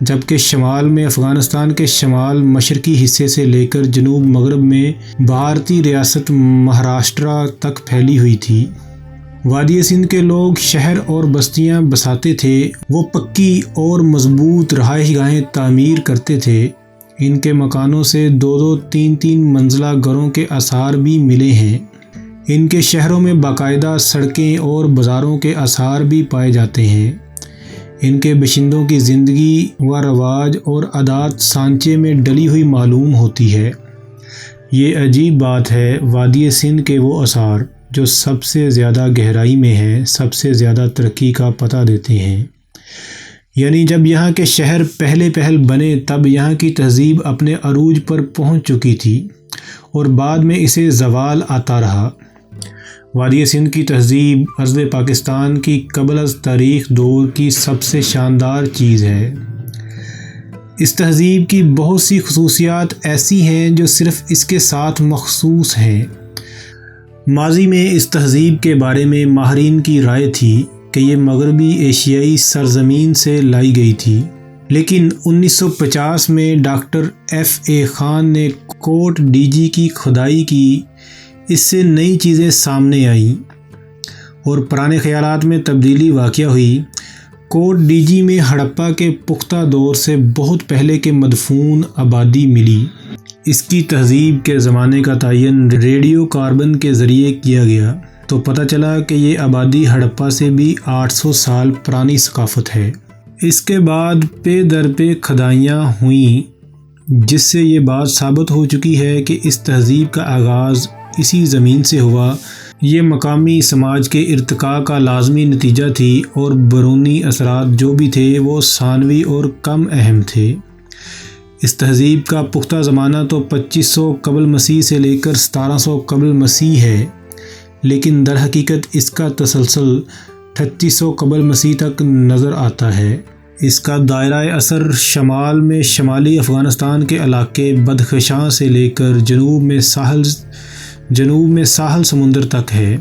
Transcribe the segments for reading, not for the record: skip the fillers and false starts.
جبکہ شمال میں افغانستان کے شمال مشرقی حصے سے لے کر جنوب مغرب میں بھارتی ریاست مہاراشٹرا تک پھیلی ہوئی تھی۔ وادی سندھ کے لوگ شہر اور بستیاں بساتے تھے، وہ پکی اور مضبوط رہائش گاہیں تعمیر کرتے تھے۔ ان کے مکانوں سے 2-2 3-3 منزلہ گھروں کے آثار بھی ملے ہیں۔ ان کے شہروں میں باقاعدہ سڑکیں اور بازاروں کے آثار بھی پائے جاتے ہیں۔ ان کے باشندوں کی زندگی و رواج اور عادات سانچے میں ڈلی ہوئی معلوم ہوتی ہے۔ یہ عجیب بات ہے، وادی سندھ کے وہ آثار جو سب سے زیادہ گہرائی میں ہیں، سب سے زیادہ ترقی کا پتہ دیتے ہیں۔ یعنی جب یہاں کے شہر پہلے بنے تب یہاں کی تہذیب اپنے عروج پر پہنچ چکی تھی اور بعد میں اسے زوال آتا رہا۔ وادی سندھ کی تہذیب ارض پاکستان کی قبل از تاریخ دور کی سب سے شاندار چیز ہے۔ اس تہذیب کی بہت سی خصوصیات ایسی ہیں جو صرف اس کے ساتھ مخصوص ہیں۔ ماضی میں اس تہذیب کے بارے میں ماہرین کی رائے تھی کہ یہ مغربی ایشیائی سرزمین سے لائی گئی تھی، لیکن 1950 میں ڈاکٹر F.A. خان نے کوٹ ڈیجی کی کھدائی کی، اس سے نئی چیزیں سامنے آئیں اور پرانے خیالات میں تبدیلی واقع ہوئی۔ کوٹ ڈیجی میں ہڑپا کے پختہ دور سے بہت پہلے کے مدفون آبادی ملی۔ اس کی تہذیب کے زمانے کا تعین ریڈیو کاربن کے ذریعے کیا گیا تو پتہ چلا کہ یہ آبادی ہڑپا سے بھی 800 سال پرانی ثقافت ہے۔ اس کے بعد پے در پے کھدائیاں ہوئیں، جس سے یہ بات ثابت ہو چکی ہے کہ اس تہذیب کا آغاز اسی زمین سے ہوا۔ یہ مقامی سماج کے ارتقاء کا لازمی نتیجہ تھی اور بیرونی اثرات جو بھی تھے وہ ثانوی اور کم اہم تھے۔ اس تہذیب کا پختہ زمانہ تو 2500 قبل مسیح سے لے کر 1700 قبل مسیح ہے، لیکن در حقیقت اس کا تسلسل 3800 قبل مسیح تک نظر آتا ہے۔ اس کا دائرہ اثر شمال میں شمالی افغانستان کے علاقے بدخشاں سے لے کر جنوب میں ساحل سمندر تک ہے،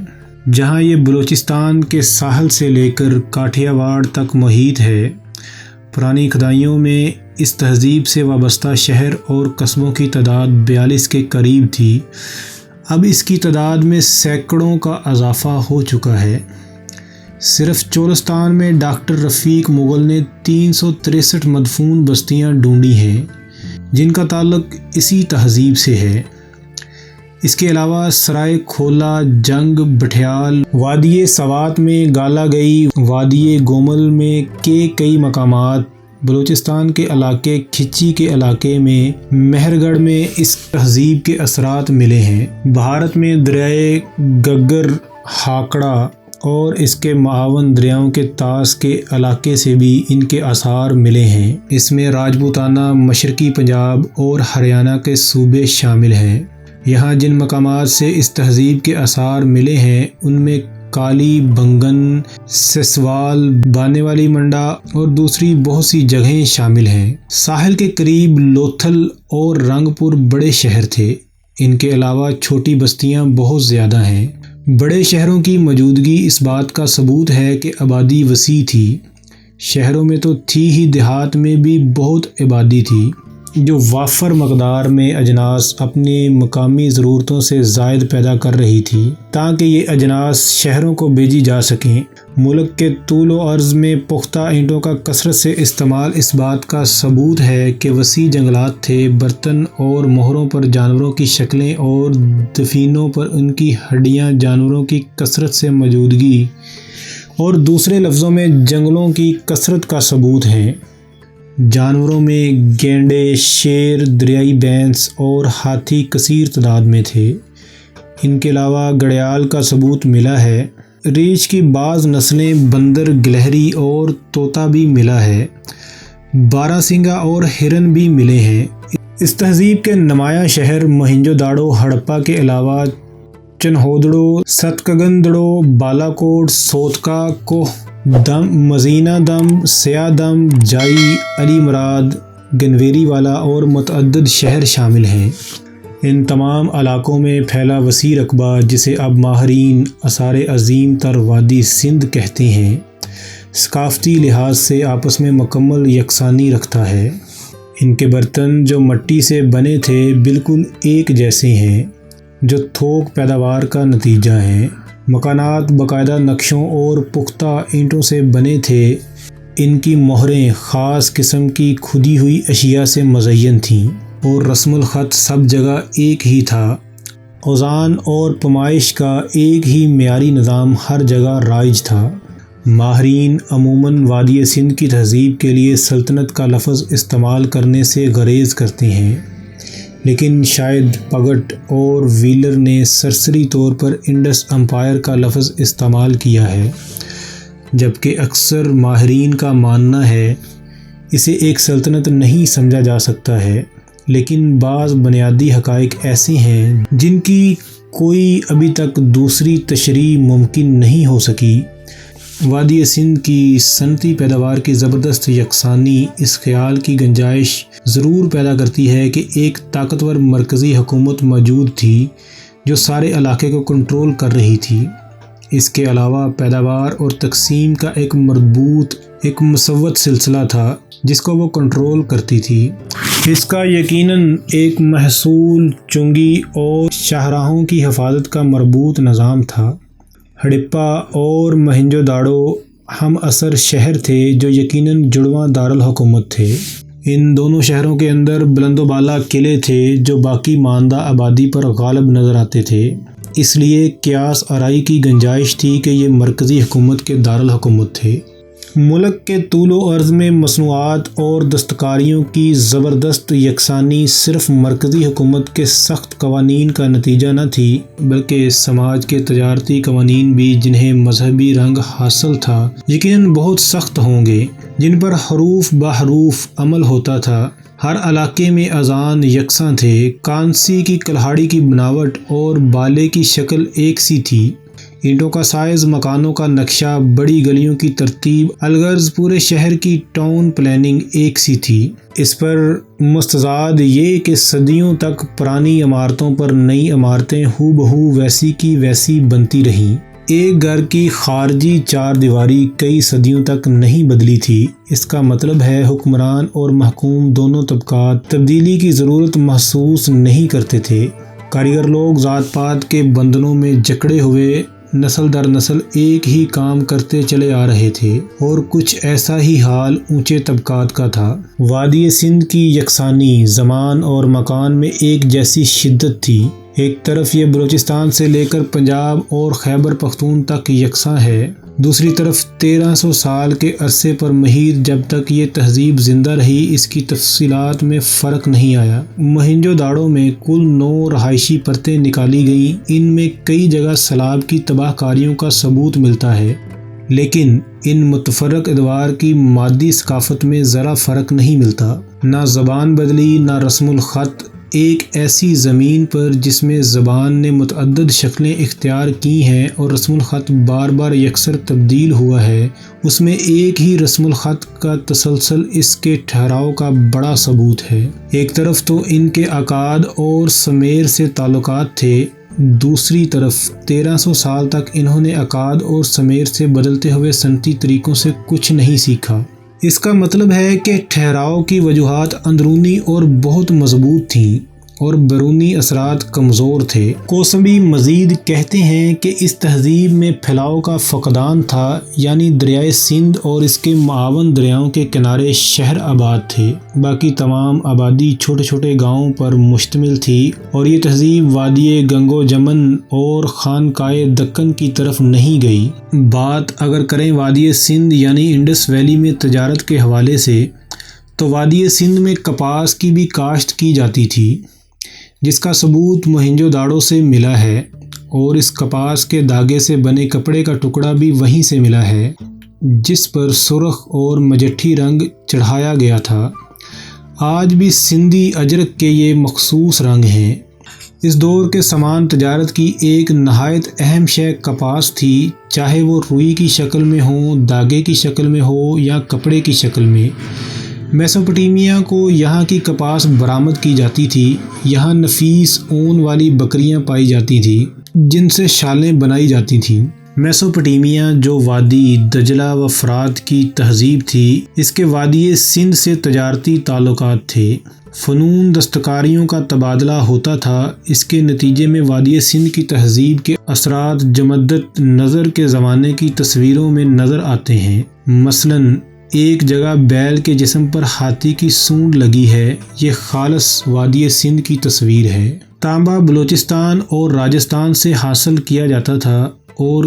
جہاں یہ بلوچستان کے ساحل سے لے کر کاٹھیا واڑ تک محیط ہے۔ پرانی کھدائیوں میں اس تہذیب سے وابستہ شہر اور قصبوں کی تعداد 42 کے قریب تھی، اب اس کی تعداد میں سینکڑوں کا اضافہ ہو چکا ہے۔ صرف چولستان میں ڈاکٹر رفیق مغل نے 363 مدفون بستیاں ڈھونڈی ہیں جن کا تعلق اسی تہذیب سے ہے۔ اس کے علاوہ سرائے کھولا، جنگ، بٹھیال، وادی سوات میں گالا گئی، وادی گومل میں کے کئی مقامات، بلوچستان کے علاقے کھچی کے علاقے میں مہر گڑھ میں اس تہذیب کے اثرات ملے ہیں۔ بھارت میں دریائے گگر، ہاکڑا اور اس کے معاون دریاؤں کے طاس کے علاقے سے بھی ان کے آثار ملے ہیں۔ اس میں راجپوتانہ، مشرقی پنجاب اور ہریانہ کے صوبے شامل ہیں۔ یہاں جن مقامات سے اس تہذیب کے آثار ملے ہیں ان میں کالی بنگن، سسوال، بانے والی منڈا اور دوسری بہت سی جگہیں شامل ہیں۔ ساحل کے قریب لوتھل اور رنگ پور بڑے شہر تھے۔ ان کے علاوہ چھوٹی بستیاں بہت زیادہ ہیں۔ بڑے شہروں کی موجودگی اس بات کا ثبوت ہے کہ آبادی وسیع تھی۔ شہروں میں تو تھی ہی، دیہات میں بھی بہت آبادی تھی جو وافر مقدار میں اجناس اپنی مقامی ضرورتوں سے زائد پیدا کر رہی تھی تاکہ یہ اجناس شہروں کو بھیجی جا سکیں۔ ملک کے طول و عرض میں پختہ اینٹوں کا کثرت سے استعمال اس بات کا ثبوت ہے کہ وسیع جنگلات تھے۔ برتن اور مہروں پر جانوروں کی شکلیں اور دفینوں پر ان کی ہڈیاں جانوروں کی کثرت سے موجودگی اور دوسرے لفظوں میں جنگلوں کی کثرت کا ثبوت ہیں۔ جانوروں میں گینڈے، شیر، دریائی بھینس اور ہاتھی کثیر تعداد میں تھے۔ ان کے علاوہ گھڑیال کا ثبوت ملا ہے۔ ریچھ کی بعض نسلیں، بندر، گلہری اور طوطا بھی ملا ہے۔ بارہ سنگا اور ہرن بھی ملے ہیں۔ اس تہذیب کے نمایاں شہر موہنجو داڑو، ہڑپا کے علاوہ چنہودڑو، ستکگندڑو، بالاکوٹ، سوتکا، کوہ دم، مزینہ دم، سیاہ دم، جائی، علی مراد، گنویری والا اور متعدد شہر شامل ہیں۔ ان تمام علاقوں میں پھیلا وسیع رقبہ جسے اب ماہرین آثار عظیم تر وادی سندھ کہتے ہیں، ثقافتی لحاظ سے آپس میں مکمل یکسانی رکھتا ہے۔ ان کے برتن جو مٹی سے بنے تھے بالکل ایک جیسے ہیں، جو تھوک پیداوار کا نتیجہ ہیں۔ مکانات باقاعدہ نقشوں اور پختہ اینٹوں سے بنے تھے۔ ان کی مہریں خاص قسم کی کھدی ہوئی اشیاء سے مزین تھیں اور رسم الخط سب جگہ ایک ہی تھا۔ اوزان اور پیمائش کا ایک ہی معیاری نظام ہر جگہ رائج تھا۔ ماہرین عموماً وادی سندھ کی تہذیب کے لیے سلطنت کا لفظ استعمال کرنے سے گریز کرتے ہیں، لیکن شاید پگٹ اور ویلر نے سرسری طور پر انڈس امپائر کا لفظ استعمال کیا ہے، جبکہ اکثر ماہرین کا ماننا ہے اسے ایک سلطنت نہیں سمجھا جا سکتا ہے۔ لیکن بعض بنیادی حقائق ایسے ہیں جن کی کوئی ابھی تک دوسری تشریح ممکن نہیں ہو سکی۔ وادی سندھ کی صنعتی پیداوار کی زبردست یکسانی اس خیال کی گنجائش ضرور پیدا کرتی ہے کہ ایک طاقتور مرکزی حکومت موجود تھی جو سارے علاقے کو کنٹرول کر رہی تھی۔ اس کے علاوہ پیداوار اور تقسیم کا ایک مربوط ایک مسوت سلسلہ تھا جس کو وہ کنٹرول کرتی تھی۔ اس کا یقیناً ایک محصول چنگی اور شاہراہوں کی حفاظت کا مربوط نظام تھا۔ ہڑپہ اور موہنجو داڑو ہم عصر شہر تھے جو یقیناً جڑواں دارالحکومت تھے۔ ان دونوں شہروں کے اندر بلند و بالا قلعے تھے جو باقی ماندہ آبادی پر غالب نظر آتے تھے، اس لیے قیاس آرائی کی گنجائش تھی کہ یہ مرکزی حکومت کے دارالحکومت تھے۔ ملک کے طول و عرض میں مصنوعات اور دستکاریوں کی زبردست یکسانی صرف مرکزی حکومت کے سخت قوانین کا نتیجہ نہ تھی، بلکہ سماج کے تجارتی قوانین بھی جنہیں مذہبی رنگ حاصل تھا یقیناً بہت سخت ہوں گے، جن پر حروف بحروف عمل ہوتا تھا۔ ہر علاقے میں اذان یکساں تھے، کانسی کی کلہاڑی کی بناوٹ اور بالے کی شکل ایک سی تھی، اینٹوں کا سائز، مکانوں کا نقشہ، بڑی گلیوں کی ترتیب، الغرض پورے شہر کی ٹاؤن پلاننگ ایک سی تھی۔ اس پر مستزاد یہ کہ صدیوں تک پرانی عمارتوں پر نئی عمارتیں ہو بہو ویسی کی ویسی بنتی رہیں۔ ایک گھر کی خارجی چار دیواری کئی صدیوں تک نہیں بدلی تھی۔ اس کا مطلب ہے حکمران اور محکوم دونوں طبقات تبدیلی کی ضرورت محسوس نہیں کرتے تھے۔ کاریگر لوگ ذات پات کے بندھنوں میں جکڑے ہوئے نسل در نسل ایک ہی کام کرتے چلے آ رہے تھے، اور کچھ ایسا ہی حال اونچے طبقات کا تھا۔ وادی سندھ کی یکسانی زمان اور مکان میں ایک جیسی شدت تھی۔ ایک طرف یہ بلوچستان سے لے کر پنجاب اور خیبر پختون تک یکساں ہے، دوسری طرف 1300 سال کے عرصے پر محیط جب تک یہ تہذیب زندہ رہی اس کی تفصیلات میں فرق نہیں آیا۔ موہنجو داڑو میں کل 9 رہائشی پرتیں نکالی گئیں، ان میں کئی جگہ سیلاب کی تباہ کاریوں کا ثبوت ملتا ہے، لیکن ان متفرق ادوار کی مادی ثقافت میں ذرا فرق نہیں ملتا۔ نہ زبان بدلی نہ رسم الخط۔ ایک ایسی زمین پر جس میں زبان نے متعدد شکلیں اختیار کی ہیں اور رسم الخط بار بار یکسر تبدیل ہوا ہے، اس میں ایک ہی رسم الخط کا تسلسل اس کے ٹھہراؤ کا بڑا ثبوت ہے۔ ایک طرف تو ان کے عقاد اور سمیر سے تعلقات تھے، دوسری طرف 1300 سال تک انہوں نے عقاد اور سمیر سے بدلتے ہوئے صنعتی طریقوں سے کچھ نہیں سیکھا۔ اس کا مطلب ہے کہ ٹھہراؤ کی وجوہات اندرونی اور بہت مضبوط تھیں اور بیرونی اثرات کمزور تھے۔ کوسمبی مزید کہتے ہیں کہ اس تہذیب میں پھیلاؤ کا فقدان تھا، یعنی دریائے سندھ اور اس کے معاون دریاؤں کے کنارے شہر آباد تھے، باقی تمام آبادی چھوٹے چھوٹے گاؤں پر مشتمل تھی، اور یہ تہذیب وادی گنگو جمن اور خانقاہ دکن کی طرف نہیں گئی۔ بات اگر کریں وادی سندھ یعنی انڈس ویلی میں تجارت کے حوالے سے، تو وادی سندھ میں کپاس کی بھی کاشت کی جاتی تھی، جس کا ثبوت موہنجو داڑو سے ملا ہے، اور اس کپاس کے دھاگے سے بنے کپڑے کا ٹکڑا بھی وہیں سے ملا ہے، جس پر سرخ اور مجٹھی رنگ چڑھایا گیا تھا۔ آج بھی سندھی اجرک کے یہ مخصوص رنگ ہیں۔ اس دور کے سامان تجارت کی ایک نہایت اہم شے کپاس تھی، چاہے وہ روئی کی شکل میں ہو، دھاگے کی شکل میں ہو یا کپڑے کی شکل میں۔ میسوپوٹیمیا کو یہاں کی کپاس برآمد کی جاتی تھی۔ یہاں نفیس اون والی بکریاں پائی جاتی تھیں جن سے شالیں بنائی جاتی تھیں۔ میسوپوٹیمیا جو وادی دجلہ و فرات کی تہذیب تھی، اس کے وادی سندھ سے تجارتی تعلقات تھے۔ فنون دستکاریوں کا تبادلہ ہوتا تھا۔ اس کے نتیجے میں وادی سندھ کی تہذیب کے اثرات جمدت نظر کے زمانے کی تصویروں میں نظر آتے ہیں۔ مثلاً ایک جگہ بیل کے جسم پر ہاتھی کی سونڈ لگی ہے، یہ خالص وادی سندھ کی تصویر ہے۔ تانبا بلوچستان اور راجستھان سے حاصل کیا جاتا تھا اور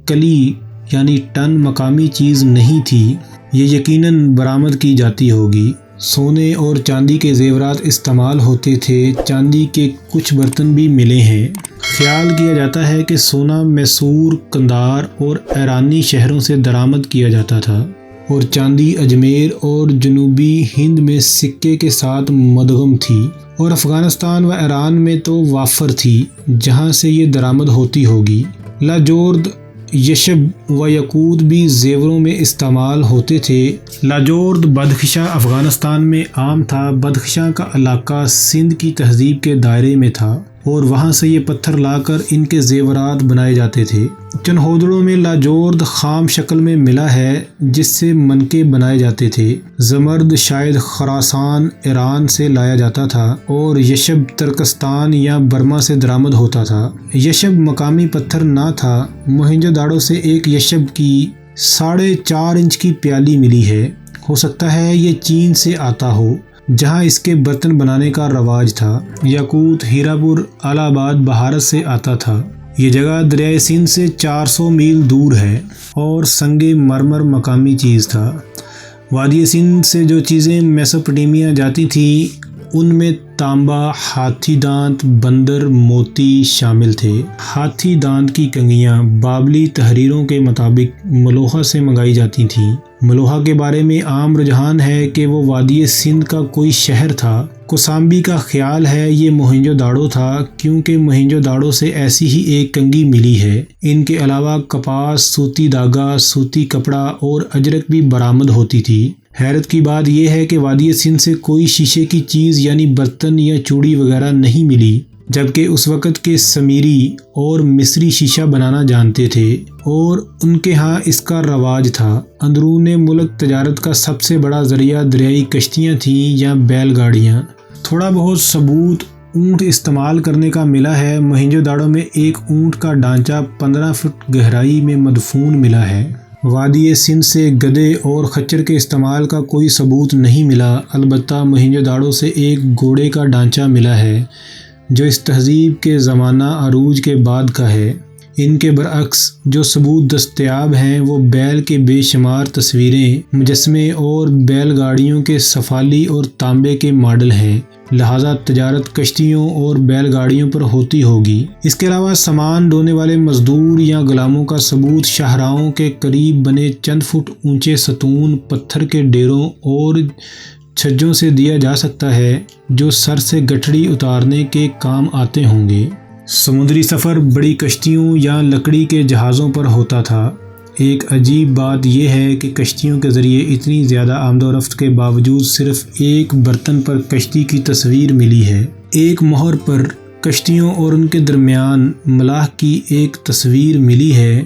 کلی یعنی ٹن مقامی چیز نہیں تھی، یہ یقیناً برآمد کی جاتی ہوگی۔ سونے اور چاندی کے زیورات استعمال ہوتے تھے، چاندی کے کچھ برتن بھی ملے ہیں۔ خیال کیا جاتا ہے کہ سونا میسور، قندھار اور ایرانی شہروں سے درآمد کیا جاتا تھا اور چاندی اجمیر اور جنوبی ہند میں سکے کے ساتھ مدغم تھی، اور افغانستان و ایران میں تو وافر تھی جہاں سے یہ درآمد ہوتی ہوگی۔ لاجورد، یشب و یاقوت بھی زیوروں میں استعمال ہوتے تھے۔ لاجورد بدخشاں افغانستان میں عام تھا۔ بدخشاں کا علاقہ سندھ کی تہذیب کے دائرے میں تھا اور وہاں سے یہ پتھر لا کر ان کے زیورات بنائے جاتے تھے۔ چنہودڑوں میں لاجورد خام شکل میں ملا ہے جس سے منکے بنائے جاتے تھے۔ زمرد شاید خراسان ایران سے لایا جاتا تھا اور یشب ترکستان یا برما سے درآمد ہوتا تھا۔ یشب مقامی پتھر نہ تھا۔ موہنجو داڑو سے ایک یشب کی 4.5 انچ کی پیالی ملی ہے، ہو سکتا ہے یہ چین سے آتا ہو جہاں اس کے برتن بنانے کا رواج تھا۔ یاقوت ہیراپور الہ آباد بھارت سے آتا تھا، یہ جگہ دریائے سندھ سے 400 میل دور ہے اور سنگ مرمر مقامی چیز تھا۔ وادی سندھ سے جو چیزیں میسوپوٹیمیا جاتی تھیں ان میں تانبا، ہاتھی دانت، بندر، موتی شامل تھے۔ ہاتھی دانت کی کنگھیاں بابلی تحریروں کے مطابق ملوہا سے منگائی جاتی تھیں۔ ملوہا کے بارے میں عام رجحان ہے کہ وہ وادی سندھ کا کوئی شہر تھا۔ کوسامبی کا خیال ہے یہ موہنجو داڑو تھا کیونکہ موہنجو داڑو سے ایسی ہی ایک کنگھی ملی ہے۔ ان کے علاوہ کپاس، سوتی دھاگا، سوتی کپڑا اور اجرک بھی برآمد ہوتی تھی۔ حیرت کی بات یہ ہے کہ وادی سندھ سے کوئی شیشے کی چیز یعنی برتن یا چوڑی وغیرہ نہیں ملی، جبکہ اس وقت کے سمیری اور مصری شیشہ بنانا جانتے تھے اور ان کے ہاں اس کا رواج تھا۔ اندرون ملک تجارت کا سب سے بڑا ذریعہ دریائی کشتیاں تھیں یا بیل گاڑیاں۔ تھوڑا بہت ثبوت اونٹ استعمال کرنے کا ملا ہے۔ موہنجو داڑو میں ایک اونٹ کا ڈھانچہ 15 فٹ گہرائی میں مدفون ملا ہے۔ وادی سندھ سے گدھے اور خچر کے استعمال کا کوئی ثبوت نہیں ملا، البتہ موہنجو داڑو سے ایک گھوڑے کا ڈھانچہ ملا ہے جو اس تہذیب کے زمانہ عروج کے بعد کا ہے۔ ان کے برعکس جو ثبوت دستیاب ہیں وہ بیل کے بے شمار تصویریں، مجسمے اور بیل گاڑیوں کے سفالی اور تانبے کے ماڈل ہیں، لہٰذا تجارت کشتیوں اور بیل گاڑیوں پر ہوتی ہوگی۔ اس کے علاوہ سامان ڈھونے والے مزدور یا غلاموں کا ثبوت شاہراہوں کے قریب بنے چند فٹ اونچے ستون، پتھر کے ڈیروں اور چھجوں سے دیا جا سکتا ہے جو سر سے گٹھڑی اتارنے کے کام آتے ہوں گے۔ سمندری سفر بڑی کشتیوں یا لکڑی کے جہازوں پر ہوتا تھا۔ ایک عجیب بات یہ ہے کہ کشتیوں کے ذریعے اتنی زیادہ آمد و رفت کے باوجود صرف ایک برتن پر کشتی کی تصویر ملی ہے۔ ایک مہر پر کشتیوں اور ان کے درمیان ملاح کی ایک تصویر ملی ہے۔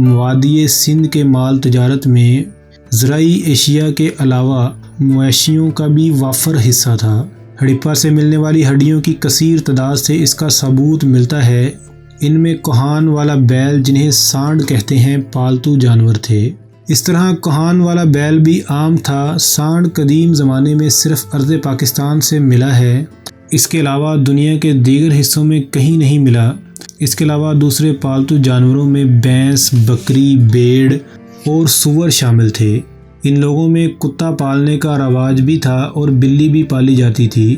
وادی سندھ کے مال تجارت میں زرعی اشیاء کے علاوہ مویشیوں کا بھی وافر حصہ تھا۔ ہڑپہ سے ملنے والی ہڈیوں کی کثیر تعداد سے اس کا ثبوت ملتا ہے۔ ان میں کوہان والا بیل جنہیں سانڈ کہتے ہیں پالتو جانور تھے۔ اس طرح کوہان والا بیل بھی عام تھا۔ سانڈ قدیم زمانے میں صرف ارض پاکستان سے ملا ہے، اس کے علاوہ دنیا کے دیگر حصوں میں کہیں نہیں ملا۔ اس کے علاوہ دوسرے پالتو جانوروں میں بھینس، بکری، بھیڑ اور سور شامل تھے۔ ان لوگوں میں کتا پالنے کا رواج بھی تھا اور بلی بھی پالی جاتی تھی۔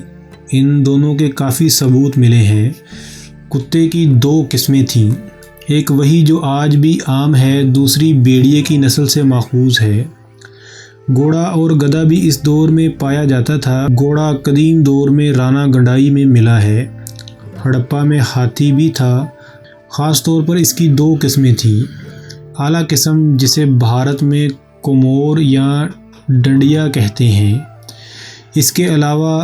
ان دونوں کے کافی ثبوت ملے ہیں۔ کتے کی 2 قسمیں تھیں، ایک وہی جو آج بھی عام ہے، دوسری بیڑیے کی نسل سے ماخوذ ہے۔ گھوڑا اور گدھا بھی اس دور میں پایا جاتا تھا۔ گھوڑا قدیم دور میں رانا گنڈائی میں ملا ہے۔ ہڑپہ میں ہاتھی بھی تھا، خاص طور پر اس کی 2 قسمیں تھیں۔ اعلیٰ قسم جسے بھارت میں کومور یا ڈنڈیا کہتے ہیں۔ اس کے علاوہ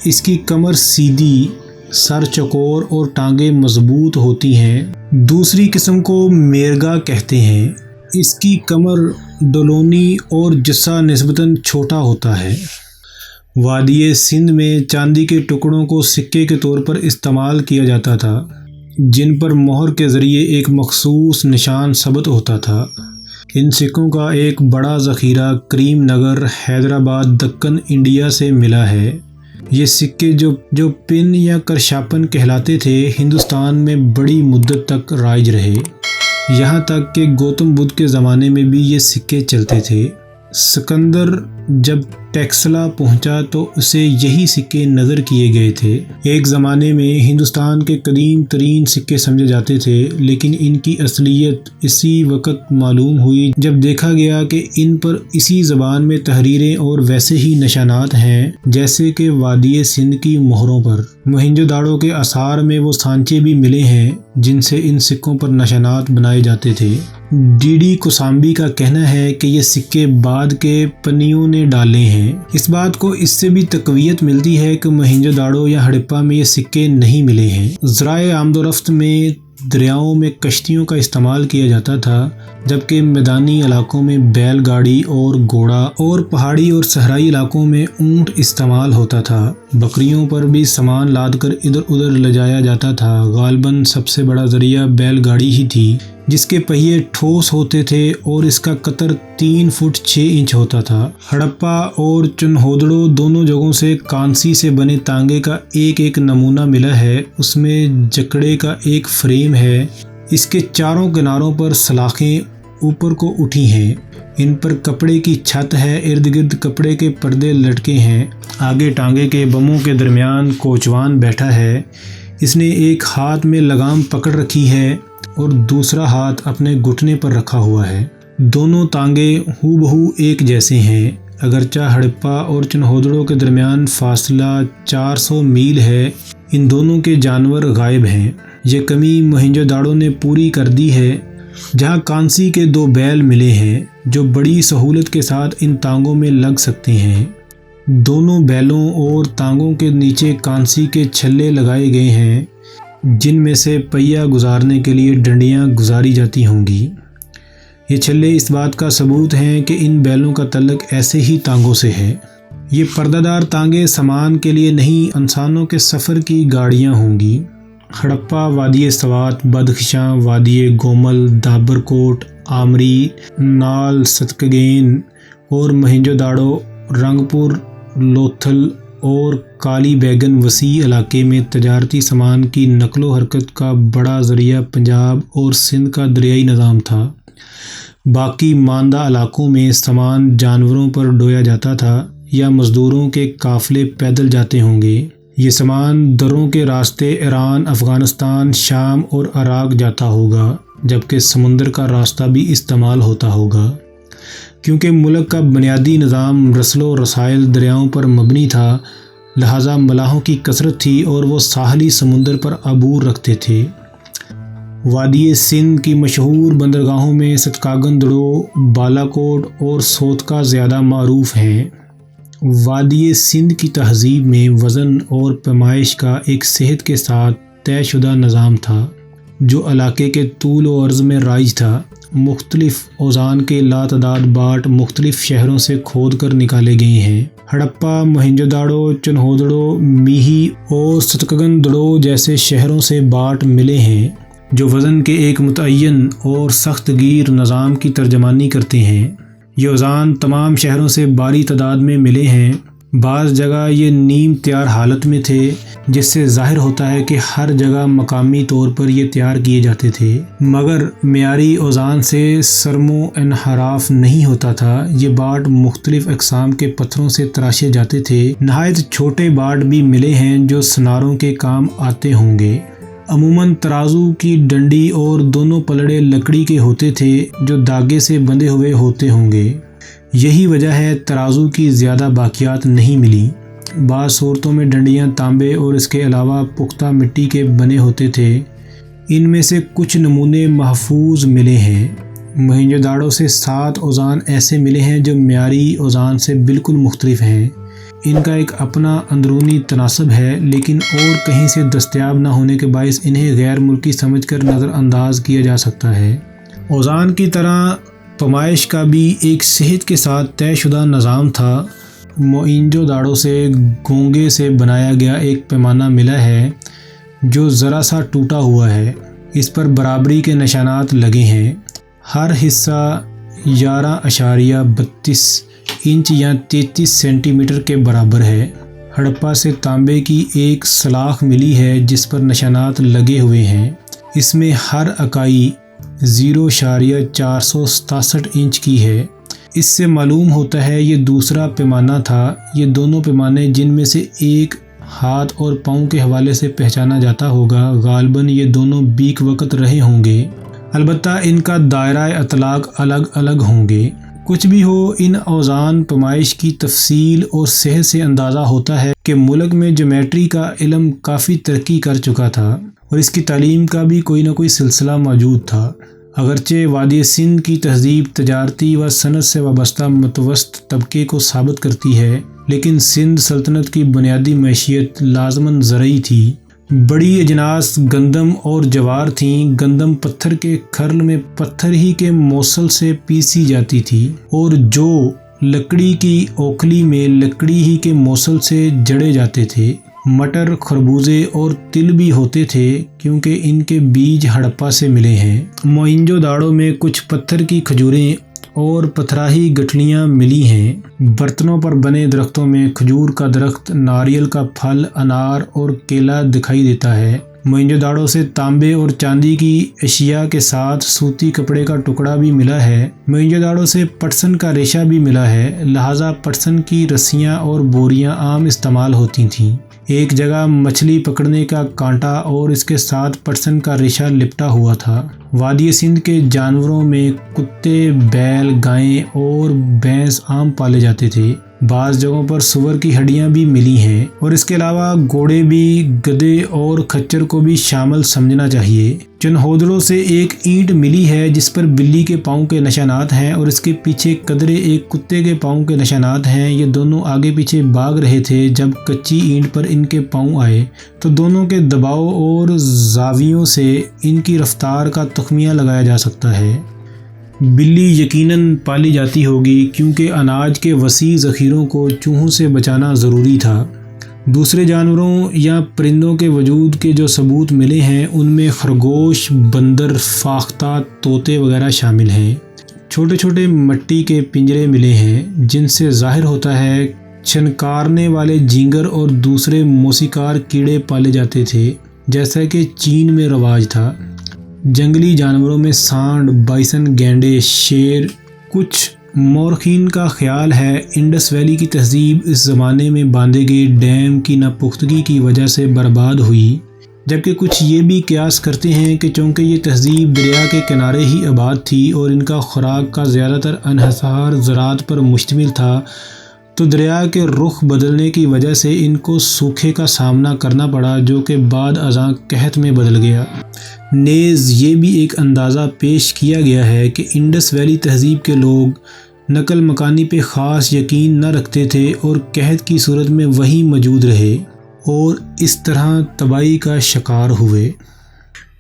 اس کی کمر سیدھی، سر چوکور اور ٹانگیں مضبوط ہوتی ہیں۔ دوسری قسم کو میرگا کہتے ہیں۔ اس کی کمر ڈولونی اور جسہ نسبتاً چھوٹا ہوتا ہے۔ وادی سندھ میں چاندی کے ٹکڑوں کو سکے کے طور پر استعمال کیا جاتا تھا، جن پر مہر کے ذریعے ایک مخصوص نشان ثبت ہوتا تھا۔ ان سکوں کا ایک بڑا ذخیرہ کریم نگر، حیدرآباد، دکن، انڈیا سے ملا ہے۔ یہ سکے جو پن یا کرشاپن کہلاتے تھے، ہندوستان میں بڑی مدت تک رائج رہے، یہاں تک کہ گوتم بدھ کے زمانے میں بھی یہ سکے چلتے تھے۔ سکندر جب ٹیکسلا پہنچا تو اسے یہی سکے نظر کیے گئے تھے۔ ایک زمانے میں ہندوستان کے قدیم ترین سکے سمجھے جاتے تھے، لیکن ان کی اصلیت اسی وقت معلوم ہوئی جب دیکھا گیا کہ ان پر اسی زبان میں تحریریں اور ویسے ہی نشانات ہیں جیسے کہ وادی سندھ کی مہروں پر۔ موہنجو داڑو کے آثار میں وہ سانچے بھی ملے ہیں جن سے ان سکوں پر نشانات بنائے جاتے تھے۔ ڈی ڈی کوسامبی کا کہنا ہے کہ یہ سکے بعد کے پنیوں نے ڈالے ہیں۔ اس بات کو اس سے بھی تقویت ملتی ہے کہ موہنجو داڑو یا ہڑپہ میں یہ سکے نہیں ملے ہیں۔ ذرائع آمد و رفت میں دریاؤں میں کشتیوں کا استعمال کیا جاتا تھا، جبکہ میدانی علاقوں میں بیل گاڑی اور گھوڑا، اور پہاڑی اور صحرائی علاقوں میں اونٹ استعمال ہوتا تھا۔ بکریوں پر بھی سامان لاد کر ادھر ادھر لے جایا جاتا تھا۔ غالباً سب سے بڑا ذریعہ بیل گاڑی ہی تھی، جس کے پہیے ٹھوس ہوتے تھے اور اس کا قطر 3 فٹ 6 انچ ہوتا تھا۔ ہڑپہ اور چنہودڑو دونوں جگہوں سے کانسی سے بنے تانگے کا ایک نمونہ ملا ہے۔ اس میں جکڑے کا ایک فریم ہے۔ اس کے چاروں کناروں پر سلاخیں اوپر کو اٹھی ہیں۔ ان پر کپڑے کی چھت ہے، ارد گرد کپڑے کے پردے لٹکے ہیں۔ آگے ٹانگے کے بموں کے درمیان کوچوان بیٹھا ہے۔ اس نے ایک ہاتھ میں لگام پکڑ رکھی ہے اور دوسرا ہاتھ اپنے گھٹنے پر رکھا ہوا ہے۔ دونوں تانگے ہو بہو ایک جیسے ہیں، اگرچہ ہڑپہ اور چنہودڑو کے درمیان فاصلہ 400 میل ہے۔ ان دونوں کے جانور غائب ہیں۔ یہ کمی موہنجو داڑو نے پوری کر دی ہے، جہاں کانسی کے 2 بیل ملے ہیں جو بڑی سہولت کے ساتھ ان تانگوں میں لگ سکتے ہیں۔ دونوں بیلوں اور تانگوں کے نیچے کانسی کے چھلے لگائے گئے ہیں، جن میں سے پہیہ گزارنے کے لیے ڈنڈیاں گزاری جاتی ہوں گی۔ یہ چھلے اس بات کا ثبوت ہیں کہ ان بیلوں کا تعلق ایسے ہی تانگوں سے ہے۔ یہ پردہ دار تانگے سامان کے لیے نہیں، انسانوں کے سفر کی گاڑیاں ہوں گی۔ ہڑپہ وادی سوات، بدخشاں، وادی گومل، دابر کوٹ، آمری، نال ستکگین اور موہنجو داڑو رنگپور، لوتھل اور کالی بیگن وسیع علاقے میں تجارتی سامان کی نقل و حرکت کا بڑا ذریعہ پنجاب اور سندھ کا دریائی نظام تھا۔ باقی ماندہ علاقوں میں سامان جانوروں پر ڈھویا جاتا تھا یا مزدوروں کے قافلے پیدل جاتے ہوں گے۔ یہ سامان دروں کے راستے ایران، افغانستان، شام اور عراق جاتا ہوگا، جبکہ سمندر کا راستہ بھی استعمال ہوتا ہوگا۔ کیونکہ ملک کا بنیادی نظام رسل و رسائل دریاؤں پر مبنی تھا، لہٰذا ملاحوں کی کثرت تھی اور وہ ساحلی سمندر پر عبور رکھتے تھے۔ وادی سندھ کی مشہور بندرگاہوں میں ستکاگن-دڑو، بالا کوٹ اور سوتکا زیادہ معروف ہیں۔ وادی سندھ کی تہذیب میں وزن اور پیمائش کا ایک صحت کے ساتھ طے شدہ نظام تھا، جو علاقے کے طول و عرض میں رائج تھا۔ مختلف اوزان کے لاتعداد باٹ مختلف شہروں سے کھود کر نکالے گئے ہیں۔ ہڑپہ، موہنجو داڑو، چنہودڑو، میہی اور ستکاگن-دڑو جیسے شہروں سے باٹ ملے ہیں جو وزن کے ایک متعین اور سخت گیر نظام کی ترجمانی کرتے ہیں۔ یہ اوزان تمام شہروں سے باری تعداد میں ملے ہیں۔ بعض جگہ یہ نیم تیار حالت میں تھے، جس سے ظاہر ہوتا ہے کہ ہر جگہ مقامی طور پر یہ تیار کیے جاتے تھے، مگر معیاری اوزان سے سرم و انحراف نہیں ہوتا تھا۔ یہ باٹ مختلف اقسام کے پتھروں سے تراشے جاتے تھے۔ نہایت چھوٹے باٹ بھی ملے ہیں جو سناروں کے کام آتے ہوں گے۔ عموماً ترازو کی ڈنڈی اور دونوں پلڑے لکڑی کے ہوتے تھے جو دھاگے سے بندھے ہوئے ہوتے ہوں گے۔ یہی وجہ ہے ترازو کی زیادہ باقیات نہیں ملی۔ بعض صورتوں میں ڈنڈیاں تانبے اور اس کے علاوہ پختہ مٹی کے بنے ہوتے تھے۔ ان میں سے کچھ نمونے محفوظ ملے ہیں۔ موہنجو داڑو سے 7 اوزان ایسے ملے ہیں جو معیاری اوزان سے بالکل مختلف ہیں۔ ان کا ایک اپنا اندرونی تناسب ہے، لیکن اور کہیں سے دستیاب نہ ہونے کے باعث انہیں غیر ملکی سمجھ کر نظر انداز کیا جا سکتا ہے۔ اوزان کی طرح پیمائش کا بھی ایک صحت کے ساتھ طے شدہ نظام تھا۔ موئنجو داڑو سے گونگے سے بنایا گیا ایک پیمانہ ملا ہے جو ذرا سا ٹوٹا ہوا ہے، اس پر برابری کے نشانات لگے ہیں۔ ہر حصہ 11.32 انچ یا 33 سینٹی میٹر کے برابر ہے۔ ہڑپا سے تانبے کی ایک سلاخ ملی ہے جس پر نشانات لگے ہوئے ہیں، اس میں ہر اکائی 0.467 انچ کی ہے۔ اس سے معلوم ہوتا ہے یہ دوسرا پیمانہ تھا۔ یہ دونوں پیمانے جن میں سے ایک ہاتھ اور پاؤں کے حوالے سے پہچانا جاتا ہوگا، غالباً یہ دونوں بیک وقت رہے ہوں گے، البتہ ان کا دائرہ اطلاق الگ الگ ہوں گے۔ کچھ بھی ہو، ان اوزان پیمائش کی تفصیل اور صحت سے اندازہ ہوتا ہے کہ ملک میں جیومیٹری کا علم کافی ترقی کر چکا تھا اور اس کی تعلیم کا بھی کوئی نہ کوئی سلسلہ موجود تھا۔ اگرچہ وادی سندھ کی تہذیب تجارتی و صنعت سے وابستہ متوسط طبقے کو ثابت کرتی ہے، لیکن سندھ سلطنت کی بنیادی معیشت لازماً زرعی تھی۔ بڑی اجناس گندم اور جوار تھیں۔ گندم پتھر کے کھرل میں پتھر ہی کے موصل سے پیسی جاتی تھی اور جو لکڑی کی اوکھلی میں لکڑی ہی کے موصل سے جڑے جاتے تھے۔ مٹر، خربوزے اور تل بھی ہوتے تھے کیونکہ ان کے بیج ہڑپا سے ملے ہیں۔ موئنجو داڑو میں کچھ پتھر کی کھجوریں اور پتھراہی گٹھلیاں ملی ہیں۔ برتنوں پر بنے درختوں میں کھجور کا درخت، ناریل کا پھل، انار اور کیلا دکھائی دیتا ہے۔ موئنجو داڑو سے تانبے اور چاندی کی اشیاء کے ساتھ سوتی کپڑے کا ٹکڑا بھی ملا ہے۔ موئنجو داڑو سے پٹسن کا ریشہ بھی ملا ہے، لہٰذا پٹسن کی رسیاں اور بوریاں عام استعمال ہوتی تھیں۔ ایک جگہ مچھلی پکڑنے کا کانٹا اور اس کے ساتھ پٹسن کا ریشہ لپٹا ہوا تھا۔ وادی سندھ کے جانوروں میں کتے، بیل، گائیں اور بھینس عام پالے جاتے تھے۔ بعض جگہوں پر سور کی ہڈیاں بھی ملی ہیں اور اس کے علاوہ گھوڑے بھی، گدھے اور کھچر کو بھی شامل سمجھنا چاہیے۔ چنہودڑوں سے ایک اینٹ ملی ہے جس پر بلی کے پاؤں کے نشانات ہیں اور اس کے پیچھے قدرے ایک کتے کے پاؤں کے نشانات ہیں۔ یہ دونوں آگے پیچھے بھاگ رہے تھے جب کچی اینٹ پر ان کے پاؤں آئے تو دونوں کے دباؤ اور زاویوں سے ان کی رفتار کا تخمینہ لگایا جا سکتا ہے۔ بلی یقیناً پالی جاتی ہوگی کیونکہ اناج کے وسیع ذخیروں کو چوہوں سے بچانا ضروری تھا۔ دوسرے جانوروں یا پرندوں کے وجود کے جو ثبوت ملے ہیں ان میں خرگوش، بندر، فاختہ، طوطے وغیرہ شامل ہیں۔ چھوٹے چھوٹے مٹی کے پنجرے ملے ہیں جن سے ظاہر ہوتا ہے چھنکارنے والے جینگر اور دوسرے موسیقار کیڑے پالے جاتے تھے جیسا کہ چین میں رواج تھا۔ جنگلی جانوروں میں سانڈ، بائسن، گینڈے، شیر۔ کچھ مورخین کا خیال ہے انڈس ویلی کی تہذیب اس زمانے میں باندھے گئے ڈیم کی ناپختگی کی وجہ سے برباد ہوئی، جبکہ کچھ یہ بھی قیاس کرتے ہیں کہ چونکہ یہ تہذیب دریا کے کنارے ہی آباد تھی اور ان کا خوراک کا زیادہ تر انحصار زراعت پر مشتمل تھا، تو دریا کے رخ بدلنے کی وجہ سے ان کو سوکھے کا سامنا کرنا پڑا جو کہ بعد ازاں قحط میں بدل گیا۔ نیز یہ بھی ایک اندازہ پیش کیا گیا ہے کہ انڈس ویلی تہذیب کے لوگ نقل مکانی پہ خاص یقین نہ رکھتے تھے اور قحط کی صورت میں وہیں موجود رہے اور اس طرح تباہی کا شکار ہوئے۔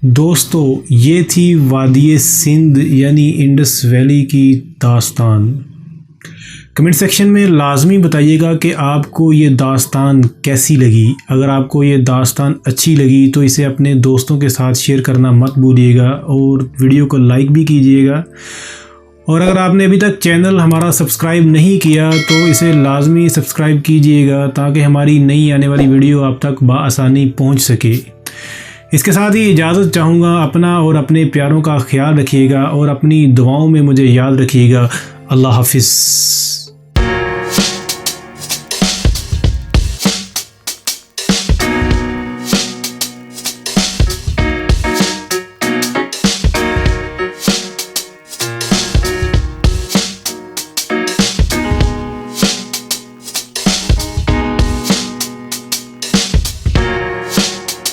دوستو، یہ تھی وادی سندھ یعنی انڈس ویلی کی داستان۔ کمنٹ سیکشن میں لازمی بتائیے گا کہ آپ کو یہ داستان کیسی لگی۔ اگر آپ کو یہ داستان اچھی لگی تو اسے اپنے دوستوں کے ساتھ شیئر کرنا مت بھولیے گا اور ویڈیو کو لائک بھی کیجیے گا، اور اگر آپ نے ابھی تک چینل ہمارا سبسکرائب نہیں کیا تو اسے لازمی سبسکرائب کیجیے گا تاکہ ہماری نئی آنے والی ویڈیو آپ تک بآسانی پہنچ سکے۔ اس کے ساتھ ہی اجازت چاہوں گا۔ اپنا اور اپنے پیاروں کا خیال رکھیے گا اور اپنی دعاؤں میں مجھے یاد رکھیے گا۔ اللہ حافظ۔